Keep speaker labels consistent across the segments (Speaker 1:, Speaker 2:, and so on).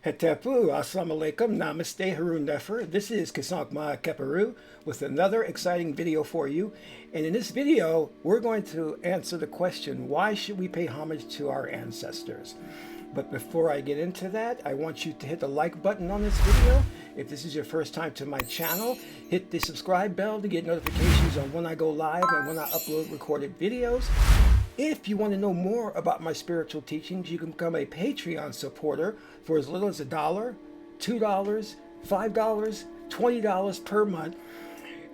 Speaker 1: Hetepu, Assalamu alaikum, Namaste, Harun Nefer. This is Qesankh Keperu with another exciting video for you. And in this video, we're going to answer the question, why should we pay homage to our ancestors? But before I get into that, I want you to hit the like button on this video. If this is your first time to my channel, hit the subscribe bell to get notifications on when I go live and when I upload recorded videos. If you want to know more about my spiritual teachings, you can become a Patreon supporter for as little as $1, $2, $5, $20 per month.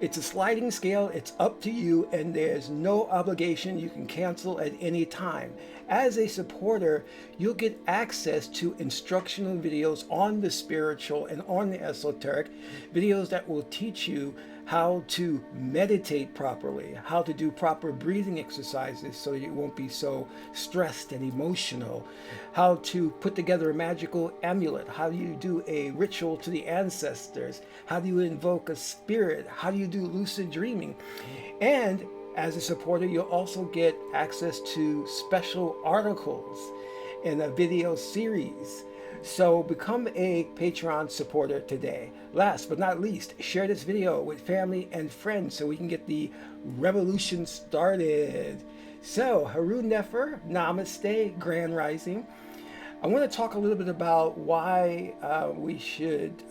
Speaker 1: It's a sliding scale, it's up to you, and there's no obligation. You can cancel at any time. As a supporter, you'll get access to instructional videos on the spiritual and on the esoteric, videos that will teach you how to meditate properly, how to do proper breathing exercises so you won't be so stressed and emotional, how to put together a magical amulet, how do you do a ritual to the ancestors, how do you invoke a spirit, how do you do lucid dreaming. And as a supporter, you'll also get access to special articles and a video series. So become a Patreon supporter today. Last but not least, share this video with family and friends so we can get the revolution started. So, Harun Nefer, Namaste, Grand Rising. I want to talk a little bit about why we should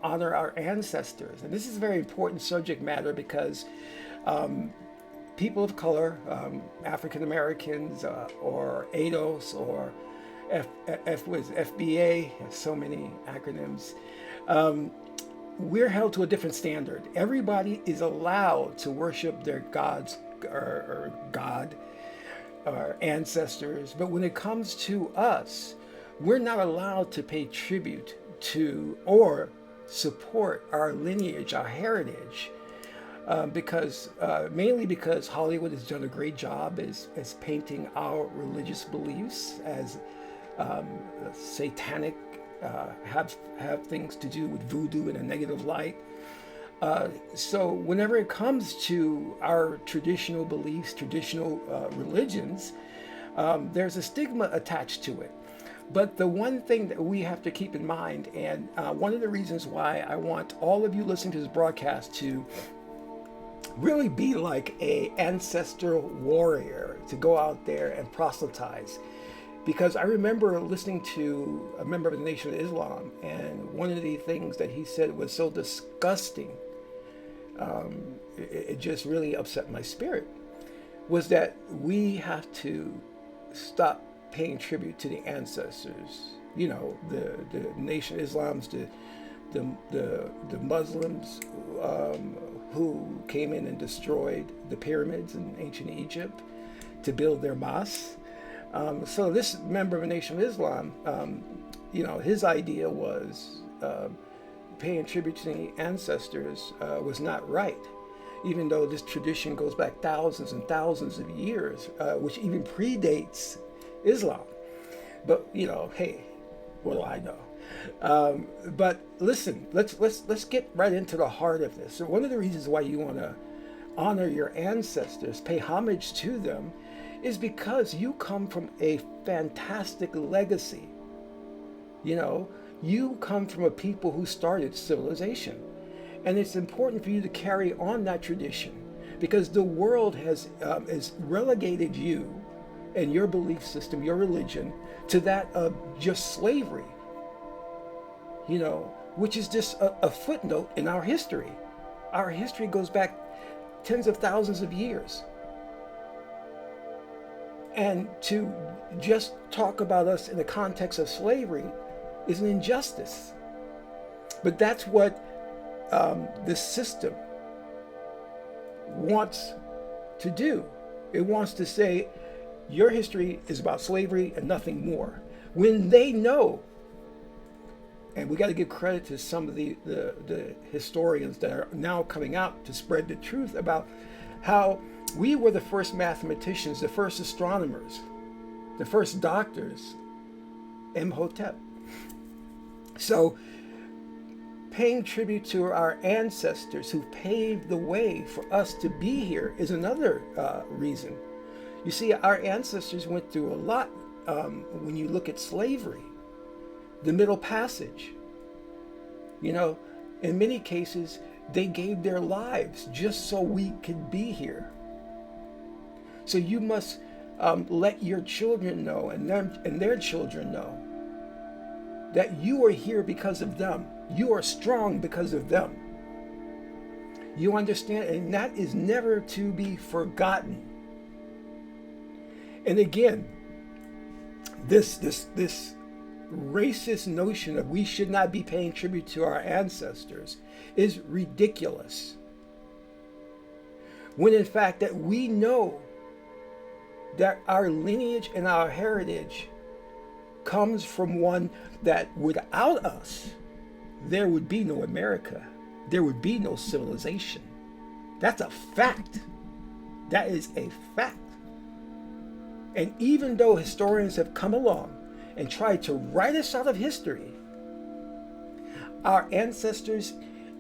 Speaker 1: honor our ancestors. And this is a very important subject matter because people of color, African Americans or ADOS or FBA, so many acronyms, we're held to a different standard. Everybody is allowed to worship their gods or God or ancestors, but when it comes to us, we're not allowed to pay tribute to or support our lineage, our heritage, mainly because Hollywood has done a great job as painting our religious beliefs as satanic, have things to do with voodoo in a negative light. So whenever it comes to our traditional beliefs, traditional religions, there's a stigma attached to it. But the one thing that we have to keep in mind, and one of the reasons why I want all of you listening to this broadcast to really be like a ancestral warrior, to go out there and proselytize. Because I remember listening to a member of the Nation of Islam, and one of the things that he said was so disgusting, it just really upset my spirit, was that we have to stop paying tribute to the ancestors. You know, the Nation of Islam's, the Muslims who came in and destroyed the pyramids in ancient Egypt to build their mosques. So this member of the Nation of Islam, his idea was paying tribute to the ancestors was not right, even though this tradition goes back thousands and thousands of years, which even predates Islam. But hey, what do I know? But listen, let's get right into the heart of this. So one of the reasons why you want to honor your ancestors, pay homage to them, is because you come from a fantastic legacy. You come from a people who started civilization. And it's important for you to carry on that tradition, because the world has relegated you and your belief system, your religion, to that of just slavery, which is just a footnote in our history. Our history goes back tens of thousands of years. And to just talk about us in the context of slavery is an injustice. But that's what this system wants to do. It wants to say your history is about slavery and nothing more. When they know, and we got to give credit to some of the historians that are now coming out to spread the truth about how we were the first mathematicians, the first astronomers, the first doctors, Imhotep. So paying tribute to our ancestors who paved the way for us to be here is another reason. You see, our ancestors went through a lot when you look at slavery. the Middle Passage. You know, in many cases, they gave their lives just so we could be here. So you must let your children know and them and their children know that you are here because of them. You are strong because of them. You understand? And that is never to be forgotten. And again, this racist notion of we should not be paying tribute to our ancestors is ridiculous. When in fact that we know that our lineage and our heritage comes from one that without us, there would be no America. There would be no civilization. That's a fact. That is a fact. And even though historians have come along and tried to write us out of history, our ancestors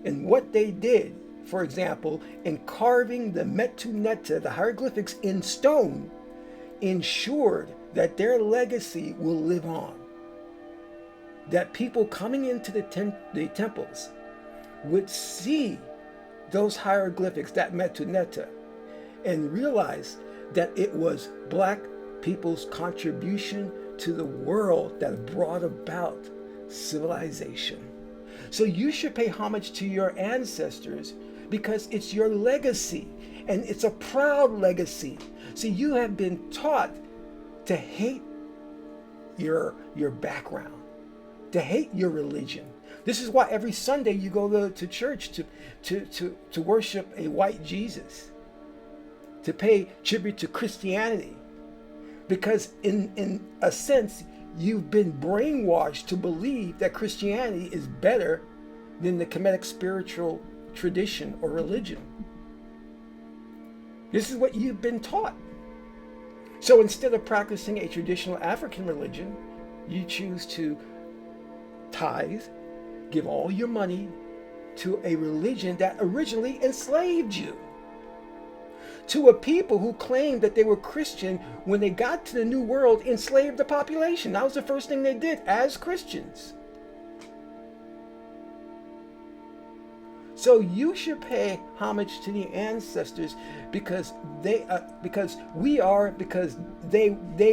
Speaker 1: and what they did, for example, in carving the Metu Neta, the hieroglyphics in stone, ensured that their legacy will live on. That people coming into the temples would see those hieroglyphics, that Metu Neta, and realize that it was Black people's contribution to the world that brought about civilization. So you should pay homage to your ancestors because it's your legacy, and it's a proud legacy. See, you have been taught to hate your background, to hate your religion. This is why every Sunday you go to church to worship a white Jesus, to pay tribute to Christianity, because in a sense you've been brainwashed to believe that Christianity is better than the Kemetic spiritual tradition or religion. This is what you've been taught. So instead of practicing a traditional African religion, you choose to tithe, give all your money to a religion that originally enslaved you, to a people who claimed that they were Christian when they got to the New World, enslaved the population. That was the first thing they did as Christians. So you should pay homage to the ancestors because they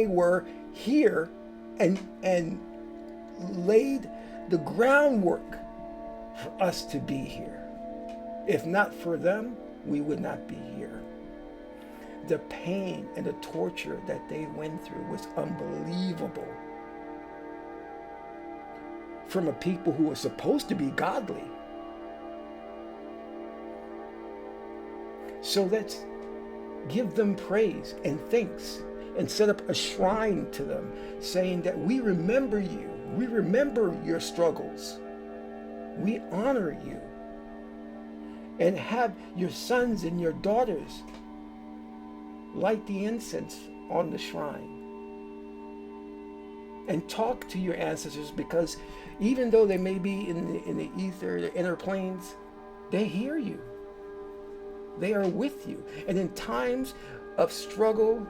Speaker 1: were here and laid the groundwork for us to be here. If not for them, we would not be here. The pain and the torture that they went through was unbelievable. From a people who were supposed to be godly. So let's give them praise and thanks and set up a shrine to them, saying that we remember you. We remember your struggles. We honor you. And have your sons and your daughters light the incense on the shrine. And talk to your ancestors, because even though they may be in the ether, the inner planes, they hear you. They are with you. And in times of struggle,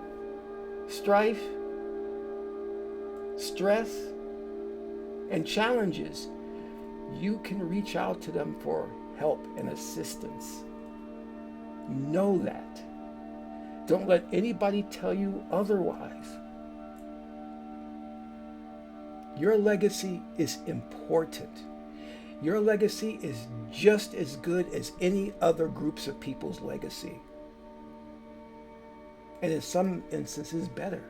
Speaker 1: strife, stress, and challenges, you can reach out to them for help and assistance. Know that. Don't let anybody tell you otherwise. Your legacy is important. Your legacy is just as good as any other groups of people's legacy. And in some instances, better.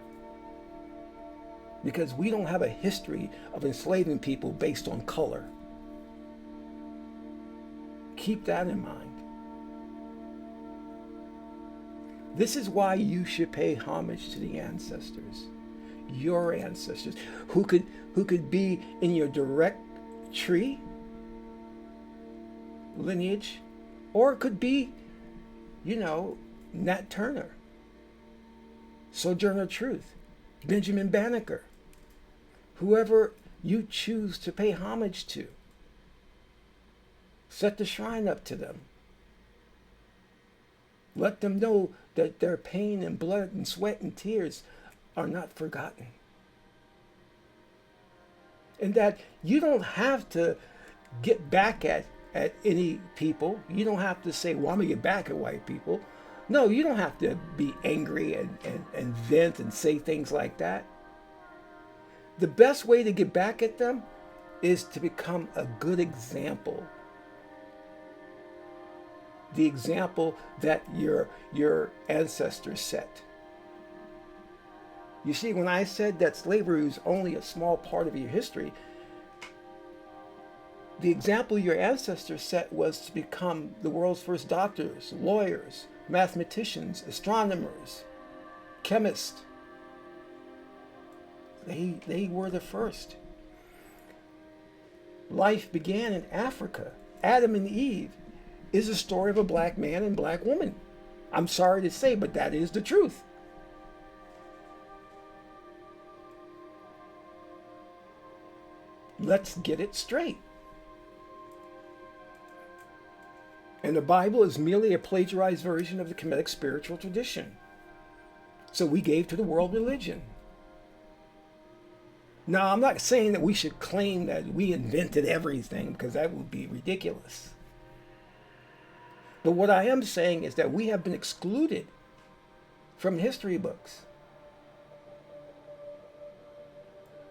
Speaker 1: Because we don't have a history of enslaving people based on color. Keep that in mind. This is why you should pay homage to the ancestors. Your ancestors, who could be in your direct tree, lineage, or it could be, Nat Turner, Sojourner Truth, Benjamin Banneker, whoever you choose to pay homage to. Set the shrine up to them. Let them know that their pain and blood and sweat and tears are not forgotten. And that you don't have to get back at any people. You don't have to say, well, I'm going to get back at white people. No, you don't have to be angry and vent and say things like that. The best way to get back at them is to become a good example. The example that your ancestors set. You see, when I said that slavery was only a small part of your history, the example your ancestors set was to become the world's first doctors, lawyers, mathematicians, astronomers, chemists. They were the first. Life began in Africa. Adam and Eve is a story of a black man and black woman. I'm sorry to say, but that is the truth. Let's get it straight. And the Bible is merely a plagiarized version of the Kemetic spiritual tradition. So we gave to the world religion. Now, I'm not saying that we should claim that we invented everything, because that would be ridiculous. But what I am saying is that we have been excluded from history books.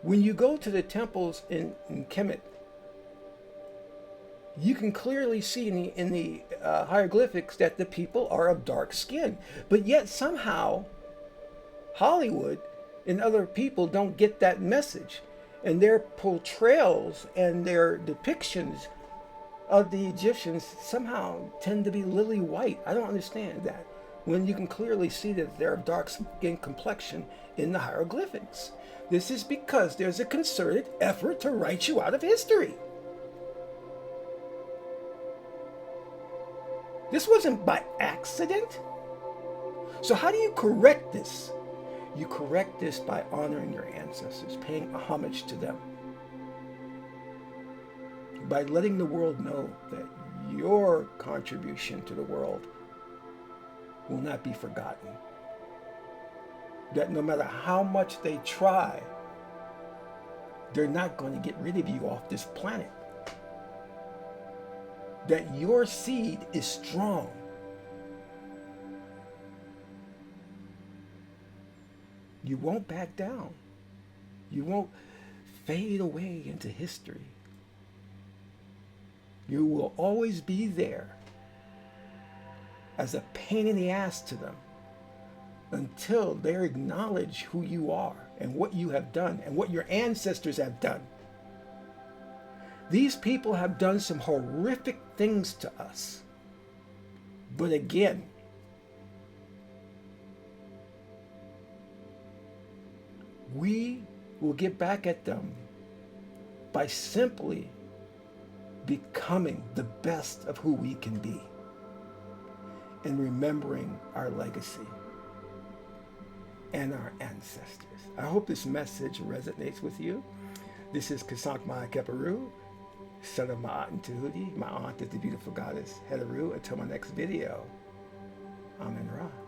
Speaker 1: When you go to the temples in Kemet, you can clearly see in the hieroglyphics that the people are of dark skin. But yet somehow Hollywood and other people don't get that message. And their portrayals and their depictions of the Egyptians somehow tend to be lily white. I don't understand that, when you can clearly see that they're of dark skin complexion in the hieroglyphics. This is because there's a concerted effort to write you out of history. This wasn't by accident. So how do you correct this? You correct this by honoring your ancestors, paying homage to them. By letting the world know that your contribution to the world will not be forgotten. That no matter how much they try, they're not going to get rid of you off this planet. That your seed is strong. You won't back down. You won't fade away into history. You will always be there as a pain in the ass to them until they acknowledge who you are and what you have done and what your ancestors have done. These people have done some horrific things to us. But again, we will get back at them by simply becoming the best of who we can be and remembering our legacy and our ancestors. I hope this message resonates with you. This is Qesankh Keparu, son of Ma'at and Tahuti. My aunt is the beautiful goddess Heteru. Until my next video, Amen Ra.